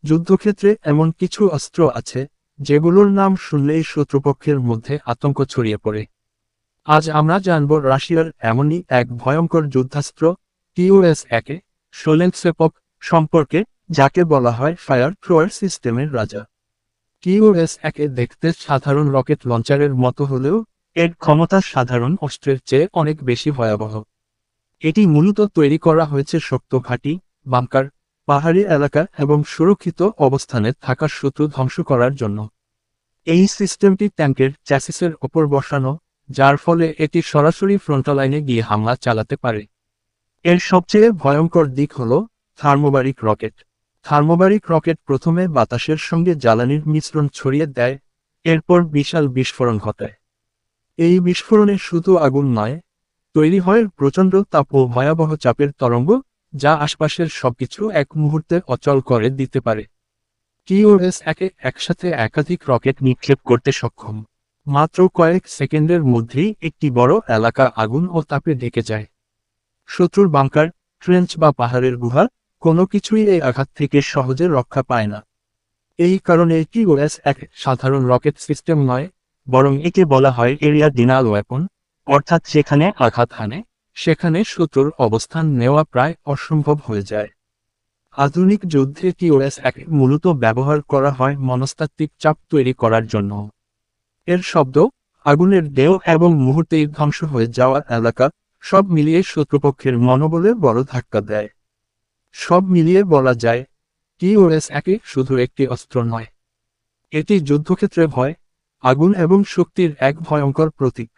যুদ্ধক্ষেত্রে এমন কিছু অস্ত্র আছে যেগুলোর নাম শুনলেই শত্রুপক্ষের মধ্যে আতঙ্ক ছড়িয়ে পড়ে। আজ আমরা জানব রাশিয়ার এমনই এক ভয়ঙ্কর যুদ্ধাস্ত্র TUS-1 সোলেনসেপক সম্পর্কে, যাকে বলা হয় ফায়ার থ্রোয়ার সিস্টেমের রাজা। TUS-1 দেখতে সাধারণ রকেট লঞ্চারের মতো হলেও এর ক্ষমতা সাধারণ অস্ত্রের চেয়ে অনেক বেশি ভয়াবহ। এটি মূলত তৈরি করা হয়েছে শক্ত ঘাঁটি, বাংকার, পাহাড়ি এলাকা এবং সুরক্ষিত অবস্থানে থাকা শত্রু ধ্বংস করার জন্য। এই সিস্টেমটি ট্যাঙ্কের চ্যাসিসের ওপর বসানো, যার ফলে এটি সরাসরি ফ্রন্টলাইনে গিয়ে হামলা চালাতে পারে। এর সবচেয়ে ভয়ঙ্কর দিক হল থার্মোবারিক রকেট। থার্মোবারিক রকেট প্রথমে বাতাসের সঙ্গে জ্বালানির মিশ্রণ ছড়িয়ে দেয়, এরপর বিশাল বিস্ফোরণ ঘটায়। এই বিস্ফোরণে শুধু আগুন নয়, তৈরি হয় প্রচণ্ড তাপ ও ভয়াবহ চাপের তরঙ্গ, যা আশপাশের সবকিছু এক মুহূর্তে অচল করে দিতে পারে। TUS-1 একসাথে একাধিক রকেট নিক্ষেপ করতে সক্ষম। মাত্র কয়েক সেকেন্ডের মধ্যেই একটি বড় এলাকা আগুন ও তাপে ঢেকে যায়। শত্রুর বাংকার, ট্রেঞ্চ বা পাহাড়ের গুহা, কোনো কিছুই এই আঘাত থেকে সহজে রক্ষা পায় না। এই কারণে TUS-1 সাধারণ রকেট সিস্টেম নয়, বরং একে বলা হয় এরিয়া ডিনাল ওয়েপন, অর্থাৎ যেখানে আঘাত হানে সেখানে শত্রুর অবস্থান নেওয়া প্রায় অসম্ভব হয়ে যায়। আধুনিক যুদ্ধে TUS-1 মূলত ব্যবহার করা হয় মনস্তাত্ত্বিক চাপ তৈরি করার জন্য। এর শব্দ, আগুনের ঢেউ এবং মুহূর্তেই ধ্বংস হয়ে যাওয়া এলাকা, সব মিলিয়ে শত্রুপক্ষের মনোবলে বড় ধাক্কা দেয়। সব মিলিয়ে বলা যায়, TUS-1 শুধু একটি অস্ত্র নয়, এটি যুদ্ধক্ষেত্রে ভয়, আগুন এবং শক্তির এক ভয়ঙ্কর প্রতীক।